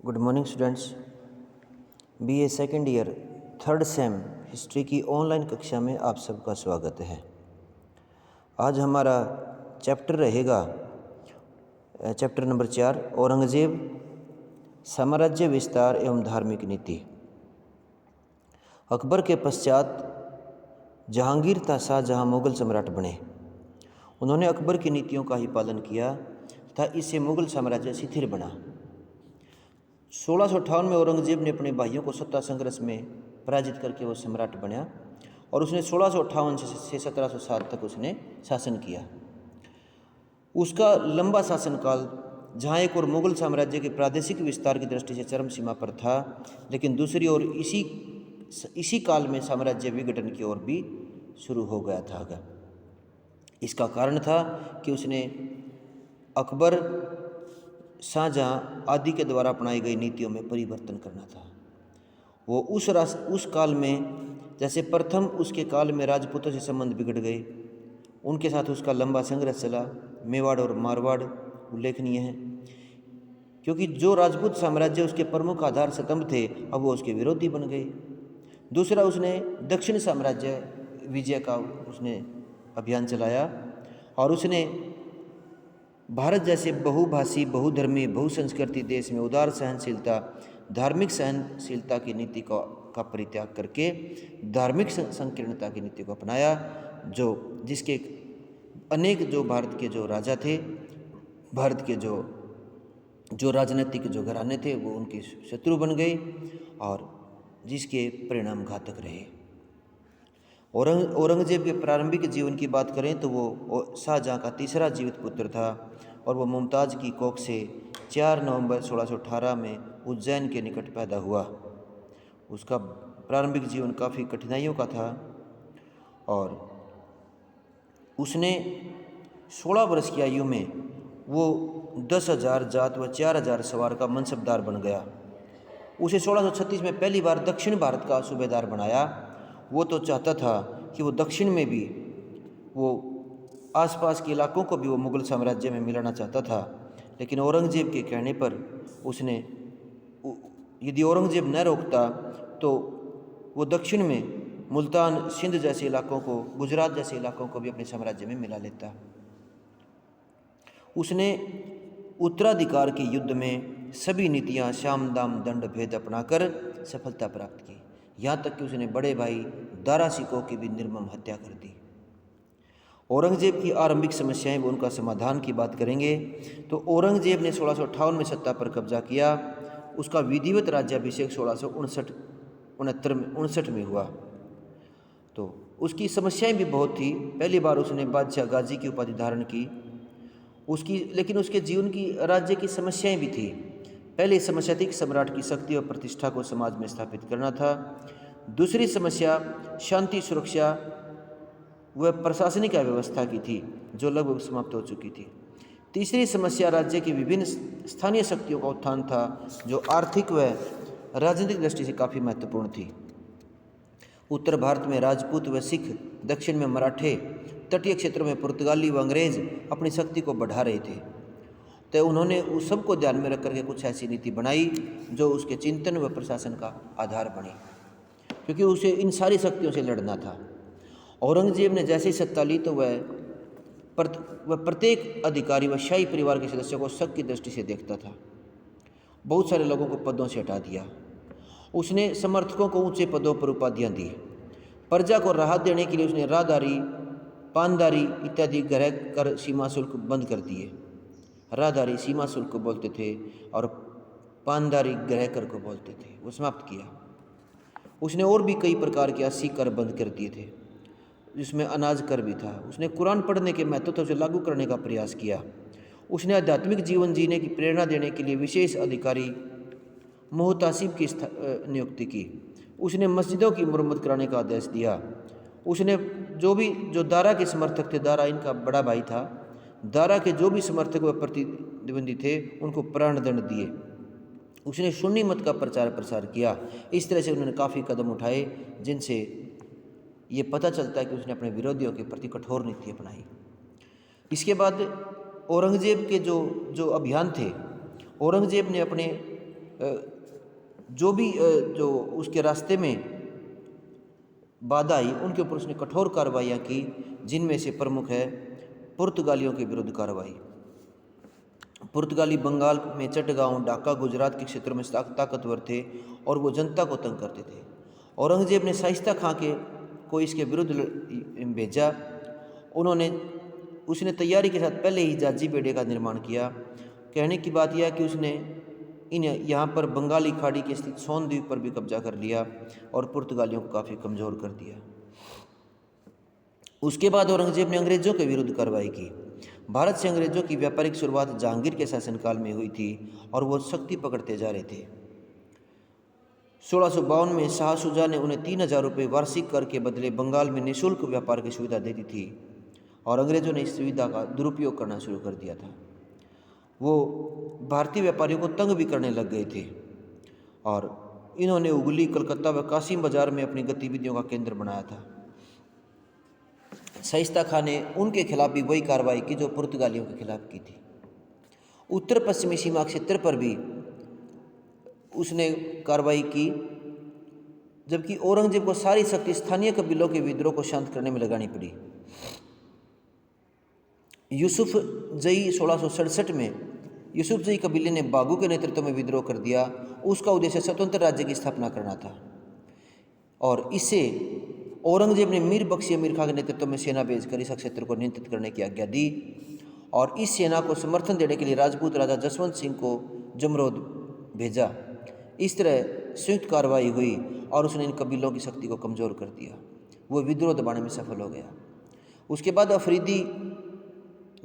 Good morning students. BA second year third same history की online कक्षा में आप सबका स्वागत है। आज हमारा चैप्टर रहेगा चैप्टर नंबर 4, औरंगज़ेब, साम्राज्य विस्तार एवं धार्मिक नीति। अकबर के पश्चात जहांगीर शाहजहां मुग़ल सम्राट बने। उन्होंने अकबर की नीतियों का ही पालन किया तथा इससे मुग़ल साम्राज्य शिथिल बना। 1658 में औरंगज़ेब ने अपने भाइयों को सत्ता संघर्ष में पराजित करके वो सम्राट बना और उसने 1658 से 1707 तक उसने शासन किया। उसका लंबा शासनकाल जहाँ एक और मुग़ल साम्राज्य के प्रादेशिक विस्तार की दृष्टि से चरम सीमा पर था, लेकिन दूसरी ओर इसी काल में साम्राज्य विघटन की ओर भी शुरू हो गया था। इसका कारण था कि उसने अकबर, शाहजहां आदि के द्वारा अपनाई गई नीतियों में परिवर्तन करना था। वो उस काल में, जैसे प्रथम उसके काल में राजपूतों से संबंध बिगड़ गए, उनके साथ उसका लंबा संघर्ष चला। मेवाड़ और मारवाड़ उल्लेखनीय है, क्योंकि जो राजपूत साम्राज्य उसके प्रमुख आधार स्तंभ थे, अब वो उसके विरोधी बन गए। दूसरा, उसने दक्षिण साम्राज्य विजय का उसने अभियान चलाया और उसने भारत जैसे बहुभाषी, बहुधर्मी, बहुसंस्कृति देश में उदार सहनशीलता, धार्मिक सहनशीलता की नीति का परित्याग करके धार्मिक संकीर्णता की नीति को अपनाया, जिसके अनेक जो भारत के जो राजा थे, भारत के जो राजनीतिक जो घराने थे, वो उनके शत्रु बन गए और जिसके परिणाम घातक रहे। औरंगज़ेब के प्रारंभिक जीवन की बात करें तो वो शाहजहां का तीसरा जीवित पुत्र था और वो मुमताज़ की कोख से 4 नवंबर 1618 में उज्जैन के निकट पैदा हुआ। उसका प्रारंभिक जीवन काफ़ी कठिनाइयों का था और उसने 16 वर्ष की आयु में वो 10,000 जात व 4,000 सवार का मनसबदार बन गया। उसे 1636 में पहली बार दक्षिण भारत का सूबेदार बनाया। वो तो चाहता था कि वो दक्षिण में भी, वो आसपास के इलाकों को भी वो मुग़ल साम्राज्य में मिलाना चाहता था, लेकिन औरंगज़ेब के कहने पर उसने, यदि औरंगज़ेब न रोकता तो वो दक्षिण में मुल्तान, सिंध जैसे इलाकों को, गुजरात जैसे इलाकों को भी अपने साम्राज्य में मिला लेता। उसने उत्तराधिकार के युद्ध में सभी नीतियाँ साम दाम दंड भेद अपनाकर सफलता प्राप्त की। यहाँ तक कि उसने बड़े भाई दारा शिकोह की भी निर्मम हत्या कर दी। औरंगज़ेब की आरंभिक समस्याएं व उनका समाधान की बात करेंगे तो औरंगज़ेब ने 1658 में सत्ता पर कब्जा किया। उसका विधिवत राज्याभिषेक 1669 में हुआ। तो उसकी समस्याएं भी बहुत थी। पहली बार उसने बादशाह गाजी की उपाधि धारण की, लेकिन उसके जीवन की, राज्य की समस्याएं भी थी। पहली समस्या थी कि सम्राट की शक्ति और प्रतिष्ठा को समाज में स्थापित करना था। दूसरी समस्या शांति, सुरक्षा व प्रशासनिक व्यवस्था की थी, जो लगभग समाप्त हो चुकी थी। तीसरी समस्या राज्य की विभिन्न स्थानीय शक्तियों का उत्थान था, जो आर्थिक व राजनीतिक दृष्टि से काफ़ी महत्वपूर्ण थी। उत्तर भारत में राजपूत व सिख, दक्षिण में मराठे, तटीय क्षेत्रों में पुर्तगाली व अंग्रेज अपनी शक्ति को बढ़ा रहे थे। तो उन्होंने उस सबको ध्यान में रख करके कुछ ऐसी नीति बनाई जो उसके चिंतन व प्रशासन का आधार बनी, क्योंकि उसे इन सारी शक्तियों से लड़ना था। औरंगज़ेब ने जैसे ही सत्ता ली तो वह प्रत्येक अधिकारी व शाही परिवार के सदस्यों को शक की दृष्टि से देखता था। बहुत सारे लोगों को पदों से हटा दिया। उसने समर्थकों को ऊंचे पदों पर उपाधियाँ दी। प्रजा को राहत देने के लिए उसने राहदारी, पानदारी इत्यादि ग्रह कर सीमा शुल्क बंद कर दिए। राहदारी सीमा शुल्क को बोलते थे और पानदारी ग्रह कर को बोलते थे, वो समाप्त किया। उसने और भी कई प्रकार के 80 कर बंद कर दिए थे, जिसमें अनाज कर भी था। उसने कुरान पढ़ने के महत्व से लागू करने का प्रयास किया। उसने आध्यात्मिक जीवन जीने की प्रेरणा देने के लिए विशेष अधिकारी मोहतासिब की नियुक्ति की। उसने मस्जिदों की मरम्मत कराने का आदेश दिया। उसने जो दारा के समर्थक थे, दारा इनका बड़ा भाई था, दारा के जो भी समर्थक व प्रतिद्वंदी थे उनको प्राणदंड दिए। उसने सुन्नी मत का प्रचार प्रसार किया। इस तरह से उन्होंने काफ़ी कदम उठाए, जिनसे ये पता चलता है कि उसने अपने विरोधियों के प्रति कठोर नीति अपनाई। इसके बाद औरंगज़ेब के जो अभियान थे, औरंगज़ेब ने अपने जो भी जो उसके रास्ते में बाधा आई उनके ऊपर उसने कठोर कार्रवाइयाँ की, जिनमें से प्रमुख है पुर्तगालियों के विरुद्ध कार्रवाई। पुर्तगाली बंगाल में चटगांव, ढाका, गुजरात के क्षेत्रों में ताकतवर थे और वो जनता को तंग करते थे। औरंगजेब ने शाइस्ता खां को इसके विरुद्ध भेजा। उसने तैयारी के साथ पहले ही जाजी बेड़े का निर्माण किया। कहने की बात यह है कि उसने यहाँ पर बंगाली खाड़ी के स्थित सोन द्वीप पर भी कब्जा कर लिया और पुर्तगालियों को काफ़ी कमज़ोर कर दिया। उसके बाद औरंगजेब ने अंग्रेज़ों के विरुद्ध कार्रवाई की। भारत से अंग्रेज़ों की व्यापारिक शुरुआत जहांगीर के शासनकाल में हुई थी और वो शक्ति पकड़ते जा रहे थे। 1652 में शाह शुजा ने उन्हें 3000 रुपये वार्षिक कर के बदले बंगाल में निःशुल्क व्यापार की सुविधा दे दी थी और अंग्रेज़ों ने इस सुविधा का दुरुपयोग करना शुरू कर दिया था। वो भारतीय व्यापारियों को तंग भी करने लग गए थे और इन्होंने हुगली, कलकत्ता व कासिम बाजार में अपनी गतिविधियों का केंद्र बनाया था। शाइस्ता खां ने उनके खिलाफ भी वही कार्रवाई की जो पुर्तगालियों के खिलाफ की थी। उत्तर पश्चिमी सीमा क्षेत्र पर भी उसने कार्रवाई की, जबकि औरंगजेब को सारी शक्ति स्थानीय कबीलों के विद्रोह को शांत करने में लगानी पड़ी। यूसुफ जई 1667 में यूसुफ जई कबीले ने बागू के नेतृत्व में विद्रोह कर दिया। उसका उद्देश्य स्वतंत्र राज्य की स्थापना करना था और इससे औरंगजेब ने मीर बख्शी अमीर खां के नेतृत्व में सेना भेजकर इस क्षेत्र को नियंत्रित करने की आज्ञा दी और इस सेना को समर्थन देने के लिए राजपूत राजा जसवंत सिंह को जमरोद भेजा। इस तरह संयुक्त कार्रवाई हुई और उसने इन कबीलों की शक्ति को कमज़ोर कर दिया। वो विद्रोह दबाने में सफल हो गया। उसके बाद अफरीदी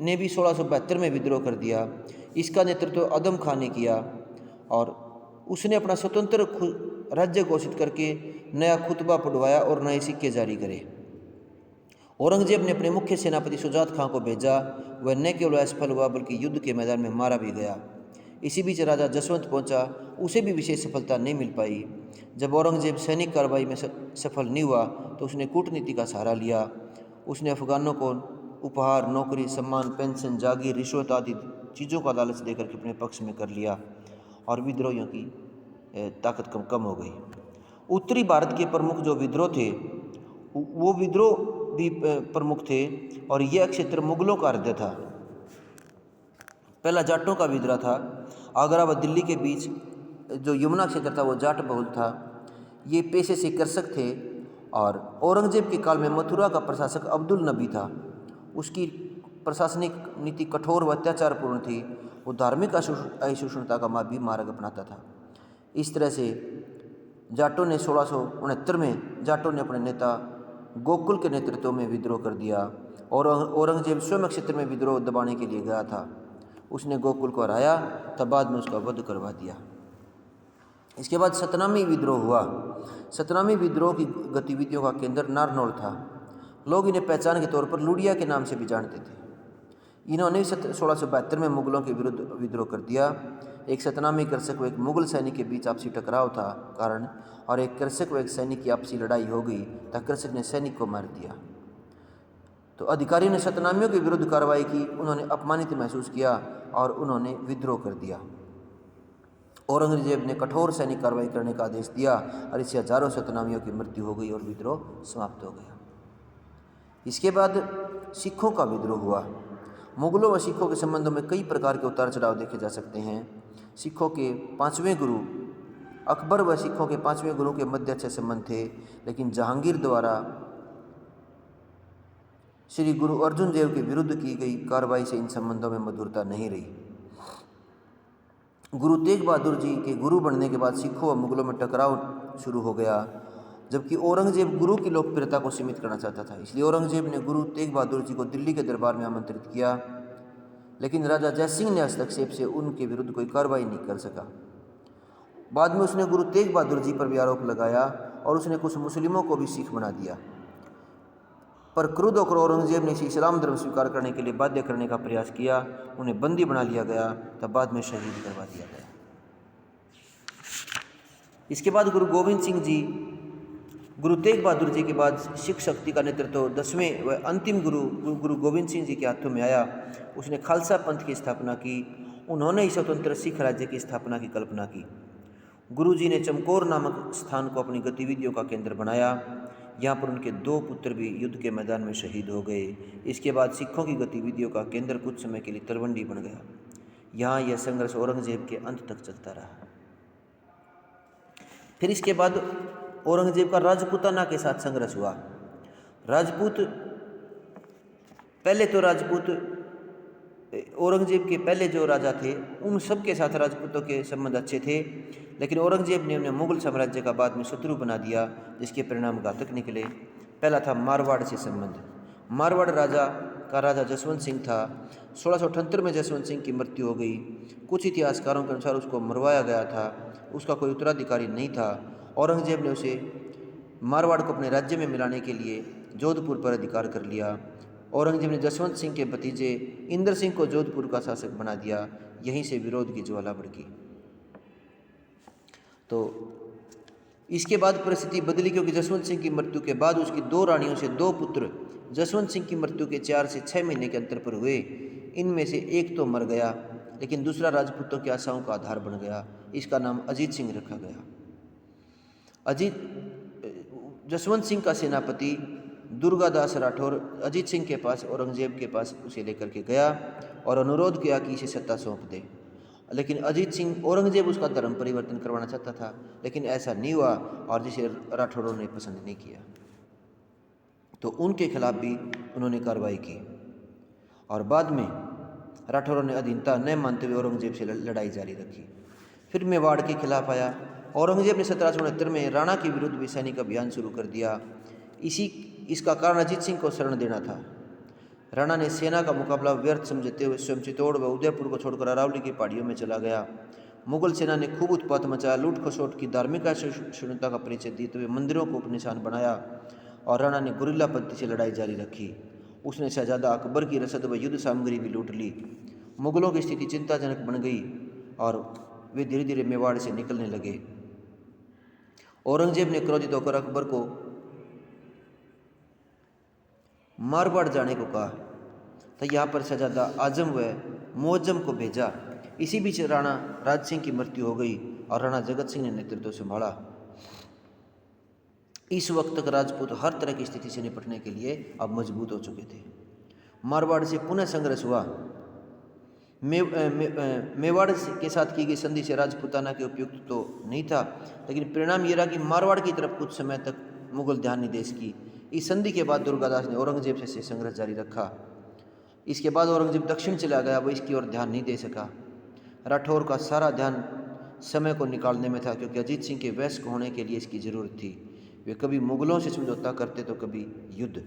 ने भी 1672 में विद्रोह कर दिया। इसका नेतृत्व अदम खां ने किया और उसने अपना स्वतंत्र राज्य घोषित करके नया खुतबा पढ़वाया और नए सिक्के जारी करे। औरंगजेब ने अपने मुख्य सेनापति शुजात खां को भेजा। वह न केवल असफल हुआ बल्कि युद्ध के मैदान में मारा भी गया। इसी बीच राजा जसवंत पहुंचा, उसे भी विशेष सफलता नहीं मिल पाई। जब औरंगजेब सैनिक कार्रवाई में सफल नहीं हुआ तो उसने कूटनीति का सहारा लिया। उसने अफगानों को उपहार, नौकरी, सम्मान, पेंशन, जागीर, रिश्वत आदि चीज़ों का लालच देकर के अपने पक्ष में कर लिया और विद्रोहियों की ताकत कम हो गई। उत्तरी भारत के प्रमुख जो विद्रोह थे वो विद्रोह भी प्रमुख थे और यह क्षेत्र मुगलों का हृदय था। पहला जाटों का विद्रोह था। आगरा व दिल्ली के बीच जो यमुना क्षेत्र था वो जाट बहुल था। ये पेशे से कृषक थे और औरंगजेब के काल में मथुरा का प्रशासक अब्दुल नबी था। उसकी प्रशासनिक नीति कठोर व अत्याचारपूर्ण थी। वो धार्मिक असहिष्णुता का भी मार्ग अपनाता था। इस तरह से जाटों ने 1669 में जाटों ने अपने नेता गोकुल के नेतृत्व में विद्रोह कर दिया और औरंगजेब स्वयं क्षेत्र में विद्रोह दबाने के लिए गया था। उसने गोकुल को हराया, तब बाद में उसका वध करवा दिया। इसके बाद सतनामी विद्रोह हुआ। सतनामी विद्रोह की गतिविधियों का केंद्र नारनौल था। लोग इन्हें पहचान के तौर पर लुडिया के नाम से भी जानते थे। इन्होंने 1672 में मुगलों के विरुद्ध विद्रोह कर दिया। एक सतनामी कृषक व एक मुगल सैनिक के बीच आपसी टकराव था कारण और एक कृषक व एक सैनिक की आपसी लड़ाई हो गई तब कृषक ने सैनिक को मार दिया। तो अधिकारी ने सतनामियों के विरुद्ध कार्रवाई की। उन्होंने अपमानित महसूस किया और उन्होंने विद्रोह कर दिया। औरंगजेब ने कठोर सैनिक कार्रवाई करने का आदेश दिया और इससे हजारों सतनामियों की मृत्यु हो गई और विद्रोह समाप्त हो गया। इसके बाद सिखों का विद्रोह हुआ। मुगलों व सिखों के संबंधों में कई प्रकार के उतार चढ़ाव देखे जा सकते हैं। सिखों के 5वें गुरु अकबर व सिखों के 5वें गुरु के मध्य अच्छे संबंध थे, लेकिन जहांगीर द्वारा श्री गुरु अर्जुन देव के विरुद्ध की गई कार्रवाई से इन संबंधों में मधुरता नहीं रही। गुरु तेग बहादुर जी के गुरु बनने के बाद सिखों व मुगलों में टकराव शुरू हो गया, जबकि औरंगजेब गुरु की लोकप्रियता को सीमित करना चाहता था। इसलिए औरंगजेब ने गुरु तेग बहादुर जी को दिल्ली के दरबार में आमंत्रित किया, लेकिन राजा जयसिंह ने हस्तक्षेप से उनके विरुद्ध कोई कार्रवाई नहीं कर सका। बाद में उसने गुरु तेग बहादुर जी पर भी आरोप लगाया और उसने कुछ मुस्लिमों को भी सिख बना दिया, पर क्रुद्ध होकर औरंगजेब ने इसे इस्लाम धर्म स्वीकार करने के लिए बाध्य करने का प्रयास किया। उन्हें बंदी बना लिया गया, तब बाद में शहीद करवा दिया गया। इसके बाद गुरु तेग बहादुर जी के बाद सिख शक्ति का नेतृत्व 10वें व अंतिम गुरु गोविंद सिंह जी के हाथों में आया। उसने खालसा पंथ की स्थापना की। उन्होंने ही स्वतंत्र सिख राज्य की स्थापना की कल्पना की। गुरुजी ने चमकौर नामक स्थान को अपनी गतिविधियों का केंद्र बनाया। यहाँ पर उनके 2 पुत्र भी युद्ध के मैदान में शहीद हो गए। इसके बाद सिखों की गतिविधियों का केंद्र कुछ समय के लिए तलवंडी बन गया। यहाँ यह संघर्ष औरंगजेब के अंत तक चलता रहा। फिर इसके बाद औरंगजेब का राजपूताना के साथ संघर्ष हुआ। राजपूत औरंगजेब के पहले जो राजा थे उन सब के साथ राजपूतों के संबंध अच्छे थे, लेकिन औरंगजेब ने उन्हें मुगल साम्राज्य का बाद में शत्रु बना दिया, जिसके परिणाम घातक निकले। पहला था मारवाड़ से संबंध। मारवाड़ राजा जसवंत सिंह था। 1678 में जसवंत सिंह की मृत्यु हो गई। कुछ इतिहासकारों के अनुसार उसको मरवाया गया था, उसका कोई उत्तराधिकारी नहीं था। औरंगजेब ने उसे मारवाड़ को अपने राज्य में मिलाने के लिए जोधपुर पर अधिकार कर लिया। औरंगजेब ने जसवंत सिंह के भतीजे इंद्र सिंह को जोधपुर का शासक बना दिया। यहीं से विरोध की ज्वाला भड़की। तो इसके बाद परिस्थिति बदली, क्योंकि जसवंत सिंह की मृत्यु के बाद उसकी 2 रानियों से 2 पुत्र जसवंत सिंह की मृत्यु के 4 से 6 महीने के अंतर पर हुए। इनमें से एक तो मर गया, लेकिन दूसरा राजपूतों की आशाओं का आधार बन गया। इसका नाम अजीत सिंह रखा गया। जसवंत सिंह का सेनापति दुर्गादास राठौर अजीत सिंह के पास, औरंगजेब के पास उसे लेकर के गया और अनुरोध किया कि इसे सत्ता सौंप दे। लेकिन औरंगजेब उसका धर्म परिवर्तन करवाना चाहता था, लेकिन ऐसा नहीं हुआ और जिसे राठौरों ने पसंद नहीं किया, तो उनके खिलाफ भी उन्होंने कार्रवाई की। और बाद में राठौरों ने अधीनता न मानते हुए औरंगजेब से लड़ाई जारी रखी। फिर मेवाड़ के खिलाफ आया। औरंगजेब ने 1769 में राणा के विरुद्ध भी सैनिक अभियान शुरू कर दिया। इसका कारण अजीत सिंह को शरण देना था। राणा ने सेना का मुकाबला व्यर्थ समझते हुए स्वयं चित्तौड़ व उदयपुर को छोड़कर अरावली की पहाड़ियों में चला गया। मुगल सेना ने खूब उत्पात मचाया, लूट खसोट की धार्मिक सहिष्णुता का परिचय देते हुए मंदिरों को निशान बनाया और राणा ने गुरिल्ला पद्धति से लड़ाई जारी रखी। उसने शहजादा अकबर की रसद व युद्ध सामग्री भी लूट ली। मुगलों की स्थिति चिंताजनक बन गई और वे धीरे धीरे मेवाड़ से निकलने लगे। औरंगजेब ने क्रोधित होकर अकबर को मारवाड़ जाने को कहा, तो यहाँ पर शहजादा आजम व मुअज्जम को भेजा। इसी बीच राणा राज सिंह की मृत्यु हो गई और राणा जगत सिंह ने नेतृत्व संभाला। इस वक्त तक राजपूत हर तरह की स्थिति से निपटने के लिए अब मजबूत हो चुके थे। मारवाड़ से पुनः संघर्ष हुआ। मेवाड़ के साथ की गई संधि से राजपूताना के उपयुक्त तो नहीं था, लेकिन परिणाम यह रहा कि मारवाड़ की तरफ कुछ समय तक मुगल ध्यान नहीं दे सकी। इस संधि के बाद दुर्गादास ने औरंगजेब से संघर्ष जारी रखा। इसके बाद औरंगजेब दक्षिण चला गया, वो इसकी ओर ध्यान नहीं दे सका। राठौर का सारा ध्यान समय को निकालने में था, क्योंकि अजीत सिंह के वयस्क होने के लिए इसकी ज़रूरत थी। वे कभी मुगलों से समझौता करते तो कभी युद्ध।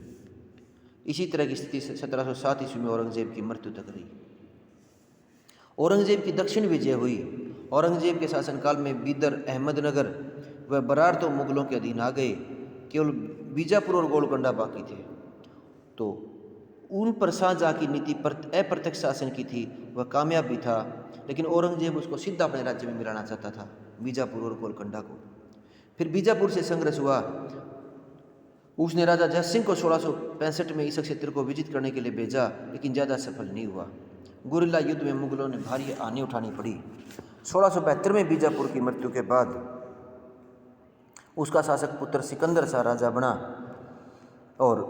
इसी तरह की स्थिति 1707 ईस्वी में औरंगजेब की मृत्यु तक रही। औरंगजेब की दक्षिण विजय हुई। औरंगजेब के शासनकाल में बीदर, अहमदनगर व बरार तो मुगलों के अधीन आ गए। केवल बीजापुर और गोलकोंडा बाकी थे। तो उन पर शाहजहाँ की नीति पर अप्रत्यक्ष शासन की थी, वह कामयाब भी था, लेकिन औरंगजेब उसको सीधा अपने राज्य में मिलाना चाहता था, बीजापुर और गोलकोंडा को। फिर बीजापुर से संघर्ष हुआ। उसने राजा जयसिंह को 1665 में इस क्षेत्र को विजित करने के लिए भेजा, लेकिन ज़्यादा सफल नहीं हुआ। गुरिल्ला युद्ध में मुगलों ने भारी हानि उठानी पड़ी। 1672 में बीजापुर की मृत्यु के बाद उसका शासक पुत्र सिकंदर शाह राजा बना और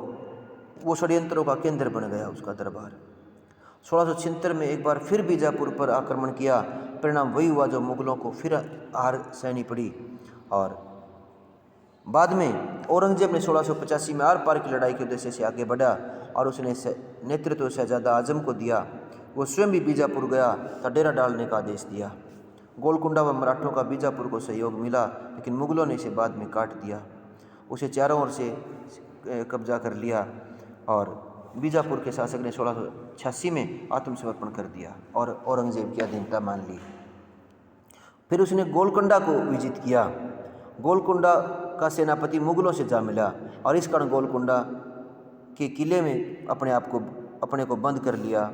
वो षड्यंत्रों का केंद्र बन गया उसका दरबार। 1676 में एक बार फिर बीजापुर पर आक्रमण किया। परिणाम वही हुआ जो मुगलों को फिर हार सहनी पड़ी। और बाद में औरंगजेब ने 1685 में आर पार की लड़ाई के उद्देश्य से आगे बढ़ा और उसने नेतृत्व शहजादा आजम को दिया। वो स्वयं भी बीजापुर गया तो डेरा डालने का आदेश दिया। गोलकुंडा व मराठों का बीजापुर को सहयोग मिला, लेकिन मुगलों ने इसे बाद में काट दिया। उसे चारों ओर से कब्जा कर लिया और बीजापुर के शासक ने 1686 में आत्मसमर्पण कर दिया और औरंगजेब की अधीनता मान ली। फिर उसने गोलकुंडा को विजित किया। गोलकुंडा का सेनापति मुगलों से जा मिला और इस कारण गोलकुंडा के किले में अपने को बंद कर लिया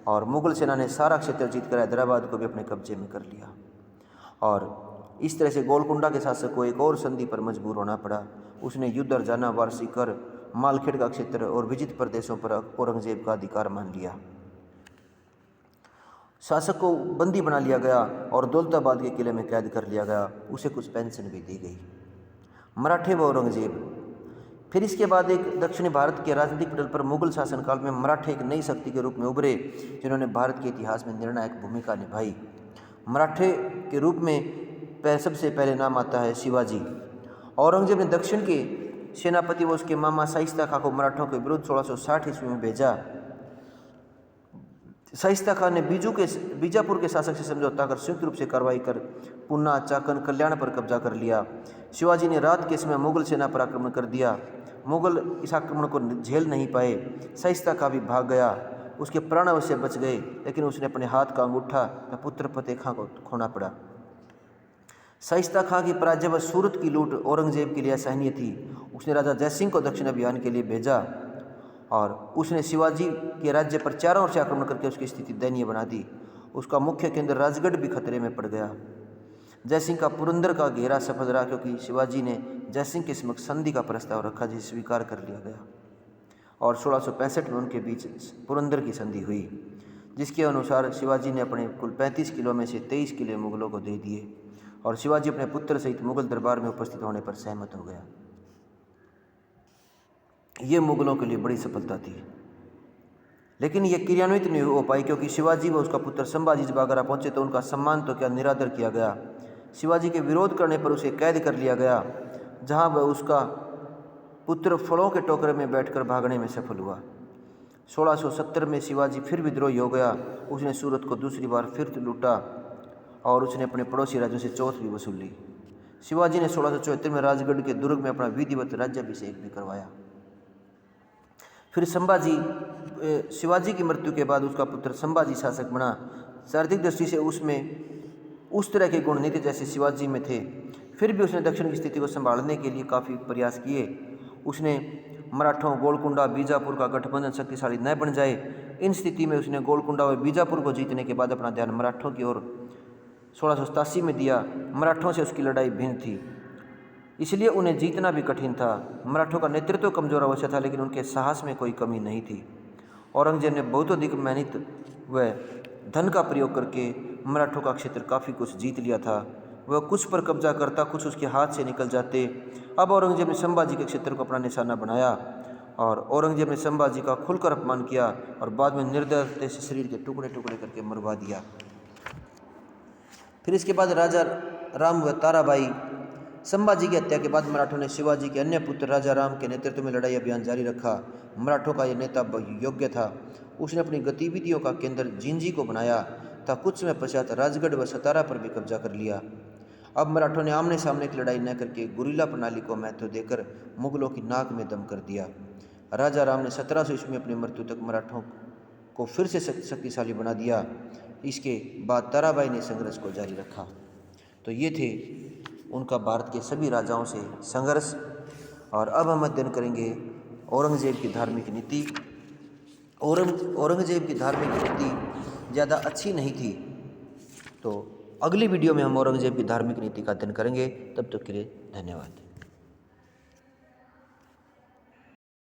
और मुगल सेना ने सारा क्षेत्र जीतकर हैदराबाद को भी अपने कब्जे में कर लिया। और इस तरह से गोलकुंडा के शासक को एक और संधि पर मजबूर होना पड़ा। उसने युद्ध और जाना वारसी कर मालखेड़ का क्षेत्र और विजित प्रदेशों पर औरंगजेब का अधिकार मान लिया। शासक को बंदी बना लिया गया और दौलताबाद के किले में कैद कर लिया गया। उसे कुछ पेंशन भी दी गई। मराठे व औरंगजेब। फिर इसके बाद एक दक्षिणी भारत के राजनीतिक पटल पर मुगल शासनकाल में मराठे एक नई शक्ति के रूप में उभरे, जिन्होंने भारत के इतिहास में निर्णायक भूमिका निभाई। मराठे के रूप में सबसे पहले नाम आता है शिवाजी। औरंगजेब ने दक्षिण के सेनापति व उसके मामा शाइस्ता खां को मराठों के विरुद्ध 1660 ईस्वी में भेजा। शाइस्ता खान ने बीजापुर के शासक से समझौता कर संयुक्त रूप से कार्रवाई कर पूना, चाकन, कल्याण पर कब्जा कर लिया। शिवाजी ने रात के समय मुगल सेना पर आक्रमण कर दिया। मुगल इस आक्रमण को झेल नहीं पाए। शाइस्ता खां भी भाग गया। उसके प्राण अवश्य बच गए, लेकिन उसने अपने हाथ का अंगूठा या पुत्र फतेह खां को खोना पड़ा। शाइस्ता खां की पराजय व सूरत की लूट औरंगजेब के लिए असहनीय थी। उसने राजा जयसिंह को दक्षिण अभियान के लिए भेजा और उसने शिवाजी के राज्य पर चारों ओर से आक्रमण करके उसकी स्थिति दयनीय बना दी। उसका मुख्य केंद्र राजगढ़ भी खतरे में पड़ गया। जयसिंह का पुरंदर का घेरा सफल रहा, क्योंकि शिवाजी ने जयसिंह के समक्ष संधि का प्रस्ताव रखा, जिसे स्वीकार कर लिया गया और 1665 में उनके बीच पुरंदर की संधि हुई, जिसके अनुसार शिवाजी ने अपने कुल 35 किलों में से 23 किले मुगलों को दे दिए और शिवाजी अपने पुत्र सहित मुगल दरबार में उपस्थित होने पर सहमत हो गया। ये मुगलों के लिए बड़ी सफलता थी, लेकिन यह क्रियान्वित नहीं हो पाई, क्योंकि शिवाजी व उसका पुत्र संभाजी जब आगरा पहुंचे तो उनका सम्मान तो क्या निरादर किया गया। शिवाजी के विरोध करने पर उसे कैद कर लिया गया, जहां वह उसका पुत्र फलों के टोकरे में बैठकर भागने में सफल हुआ। 1670 में शिवाजी फिर विद्रोही हो गया। उसने सूरत को दूसरी बार फिर लूटा और उसने अपने पड़ोसी राज्यों से चौथ भी वसूल ली। शिवाजी ने 1674 में राजगढ़ के दुर्ग में अपना विधिवत राज्याभिषेक भी करवाया। फिर शिवाजी की मृत्यु के बाद उसका पुत्र संभाजी शासक बना। शारीरिक दृष्टि से उसमें उस तरह के गुण नहीं थे जैसे शिवाजी में थे। फिर भी उसने दक्षिण की स्थिति को संभालने के लिए काफ़ी प्रयास किए। उसने मराठों, गोलकुंडा, बीजापुर का गठबंधन शक्तिशाली न बन जाए, इन स्थिति में उसने गोलकुंडा व बीजापुर को जीतने के बाद अपना ध्यान मराठों की ओर 1687 में दिया। मराठों से उसकी लड़ाई भिन्न थी, इसलिए उन्हें जीतना भी कठिन था। मराठों का नेतृत्व कमजोर अवश्य था, लेकिन उनके साहस में कोई कमी नहीं थी। औरंगजेब ने बहुत अधिक मेहनत व धन का प्रयोग करके मराठों का क्षेत्र काफ़ी कुछ जीत लिया था। वह कुछ पर कब्जा करता, कुछ उसके हाथ से निकल जाते। अब औरंगजेब ने संभाजी के क्षेत्र को अपना निशाना बनाया और औरंगजेब ने संभाजी का खुलकर अपमान किया और बाद में निर्दयता से शरीर के टुकड़े टुकड़े करके मरवा दिया। फिर इसके बाद राजा राम व ताराबाई। संभाजी की हत्या के बाद मराठों ने शिवाजी के अन्य पुत्र राजा राम के नेतृत्व में लड़ाई अभियान जारी रखा। मराठों का यह नेता योग्य था। उसने अपनी गतिविधियों का केंद्र जिंजी को बनाया था। कुछ समय पश्चात राजगढ़ व सतारा पर भी कब्जा कर लिया। अब मराठों ने आमने सामने की लड़ाई न करके गुरिल्ला प्रणाली को महत्व देकर मुगलों की नाक में दम कर दिया। राजा राम ने 1700 ईस्वी में अपनी मृत्यु तक मराठों को फिर से शक्तिशाली बना दिया। इसके बाद ताराबाई ने संघर्ष को जारी रखा। तो ये थे उनका भारत के सभी राजाओं से संघर्ष। और अब हम अध्ययन करेंगे औरंगजेब की धार्मिक नीति। औरंगजेब की धार्मिक नीति ज़्यादा अच्छी नहीं थी, तो अगली वीडियो में हम औरंगजेब की धार्मिक नीति का अध्ययन करेंगे। तब तक के लिए धन्यवाद।